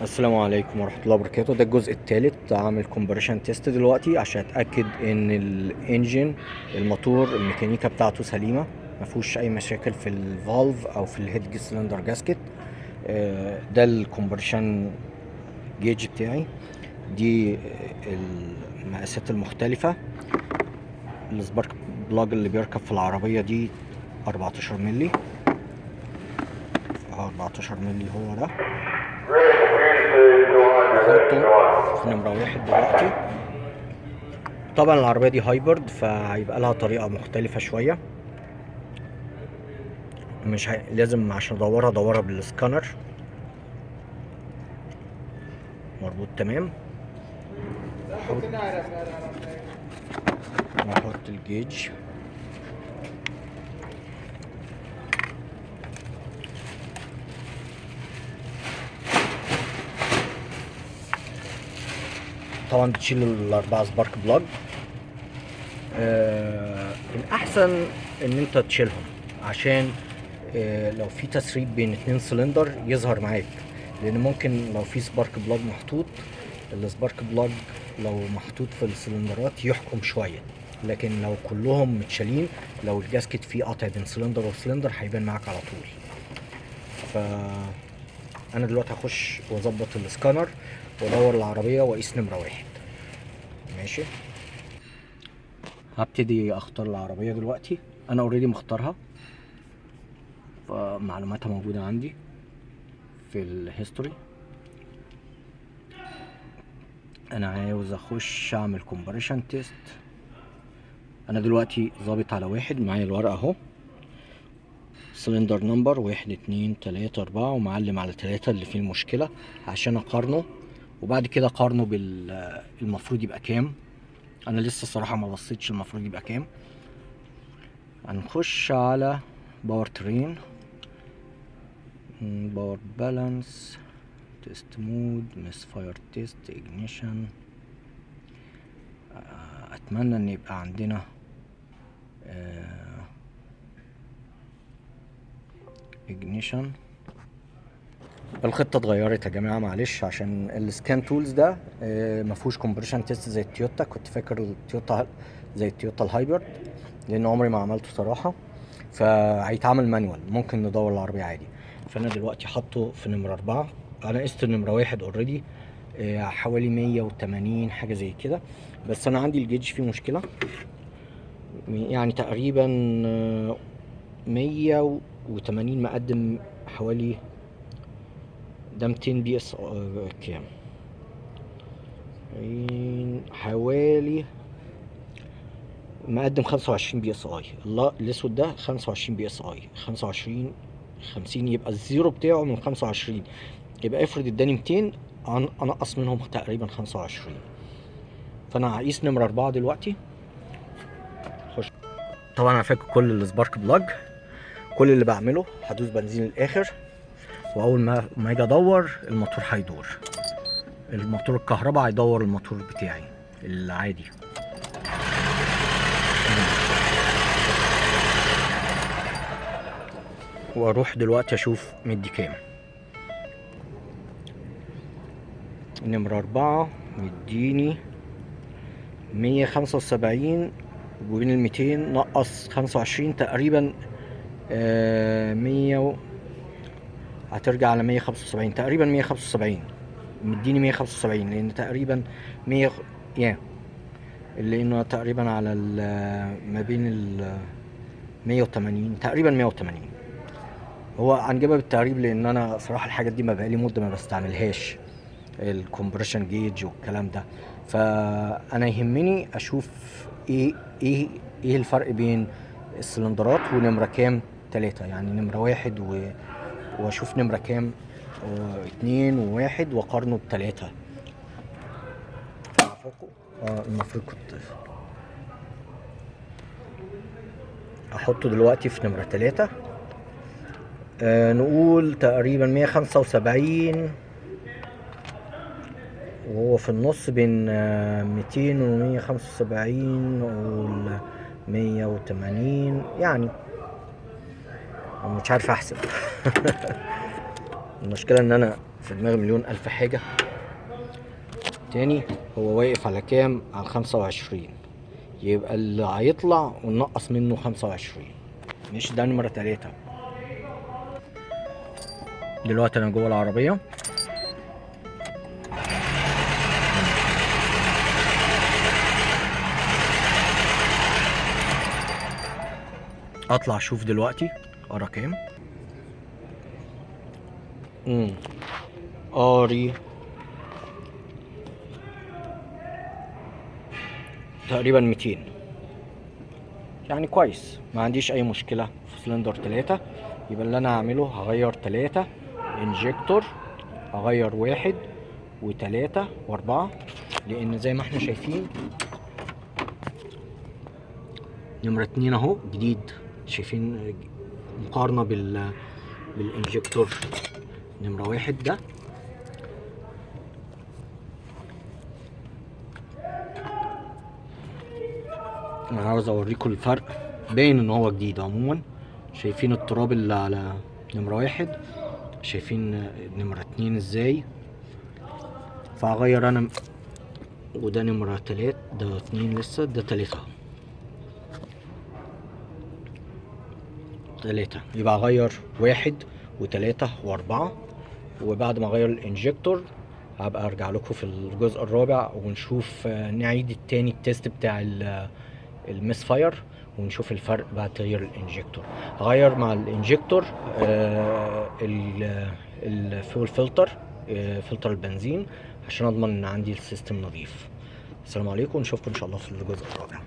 السلام عليكم ورحمة الله وبركاته. ده الجزء الثالث، عامل كومبريشن تيست دلوقتي عشان اتأكد ان الانجن الموتور الميكانيكا بتاعته سليمة، ما فيهوش اي مشاكل في الفالف او في الهيد سلندر جاسكت. ده الكومبريشن جيج بتاعي. دي المقاسات المختلفة. السبارك بلاج اللي بيركب في العربية دي 14 ملي. 14 ملي هو ده. بحطه في نمرة واحد دلوقتي. طبعا العربية دي هايبرد، فهيبقى لها طريقة مختلفة شوية. مش لازم عشان ادورها بالسكانر. مربوط تمام. نحط الجيج. طبعا بتشيل الاربعة سبارك بلاج. الاحسن ان انت تشيلهم عشان لو في تسريب بين 2 سلندر يظهر معاك، لان ممكن لو في سبارك بلاج محطوط، السبارك بلاج لو محطوط في السلندرات يحكم شويه، لكن لو كلهم متشالين، لو الجاسكت فيه قطع بين سلندر وسلندر هيبان معاك على طول. فانا دلوقتي هخش واظبط السكانر وادور العربيه واقيس نمره واحد. ماشي. هبتدي اختار العربيه دلوقتي. انا اوريدي مختارها، فمعلوماتها موجوده عندي في الهيستوري. انا عاوز اخش اعمل كومباريشن تيست. انا دلوقتي ظابط على واحد، معايا الورقه اهو، سلندر نمبر 1 2 3 4، ومعلم على 3 اللي فيه المشكله عشان اقارنه، وبعد كده اقارنه المفروض يبقى كام. انا لسه الصراحه ما بصيتش المفروض يبقى كام. هنخش على باور ترين، باور بالانس، تيست مود، مس فاير تيست، اجنيشن. اتمنى ان يبقى عندنا اجنيشن. الخطه اتغيرت يا جماعه، معلش، عشان السكان تولز ده ما فيهوش كومبريشن تيست زي التويوتا. كنت فاكر التويوتا زي التويوتا الهايبرد، لان عمري ما عملته صراحه، فهيتعمل مانوال، ممكن ندور العربيه عادي. فانا دلوقتي حاطه في نمره 4. انا قست نمره واحد اوريدي، حوالي 180 حاجه زي كده، بس انا عندي الجيج فيه مشكله، يعني تقريبا 180 مقدم حوالي، ده 200 بي اس كام، حوالي مقدم 25 بي اس اي. الاسود ده 25 بي اس اي، 25 50، يبقى الزيرو بتاعه من 25، يبقى افرض اداني 200 انقص منهم تقريبا 25. فانا هقيس نمرة 4 دلوقتي. خش. طبعا انا فاكر كل السبارك بلاج. كل اللي بعمله هدوس بنزين الاخر، واول ما اجي ادور الموتور هيدور. الموتور الكهرباء هيدور الموتور بتاعي العادي. واروح دلوقتي اشوف مدي كام. نمرة 4 مديني 175، وبين 200 نقص 25 تقريبا، 100 هترجع على 175 تقريبا. 175 مديني 175، لان تقريبا 100 يا لانه تقريبا على ما بين 180 تقريبا 180. هو هنجيبها بالتقريب، لان انا صراحه الحاجات دي ما بقالي مده ما بستعملهاش، الكومبريشن جيج والكلام ده. فانا يهمني اشوف ايه ايه ايه الفرق بين السلندرات ونمره كام 3، يعني نمره واحد واشوف نمره كام 2 و1 واقارنه ب3. المفروض كنت احطه دلوقتي في نمره 3. نقول تقريبا 175، وهو في النص بين 200 و 175، نقول 180 يعني. مش عارف احسب. المشكلة ان انا في دماغي مليون الف حاجة. تاني هو واقف على كام؟ على 25. يبقى اللي هيطلع وننقص منه 25. ماشي، ده نمرة 3. دلوقتي انا جوه العربية، اطلع اشوف دلوقتي ارى كام. قاري تقريبا 200، يعني كويس، ما عنديش اي مشكلة في سلندر 3. يبقى اللي انا هعمله هغير 3 انجكتور، هغير 1 و3 و4، لان زي ما احنا شايفين نمرة 2 اهو جديد. شايفين مقارنة بالانجكتور نمرة 1 ده. انا عاوز اوريكم الفرق، باين ان هو جديد عموما. شايفين التراب اللي على نمرة 1، شايفين نمرة 2 ازاي. فهغير انا، وده نمرة 3، ده 2 لسه، ده 3 3. يبقى هغير 1 و3 و4، وبعد ما اغير الانجكتور هبقى ارجع لكم في الجزء الرابع ونشوف، نعيد التاني التيست بتاع المس فاير، ونشوف الفرق بعد تغيير الانجكتور. هغير مع الانجكتور الفيول فلتر، فلتر البنزين، عشان اضمن ان عندي السيستم نظيف. السلام عليكم، نشوفكم ان شاء الله في الجزء الرابع.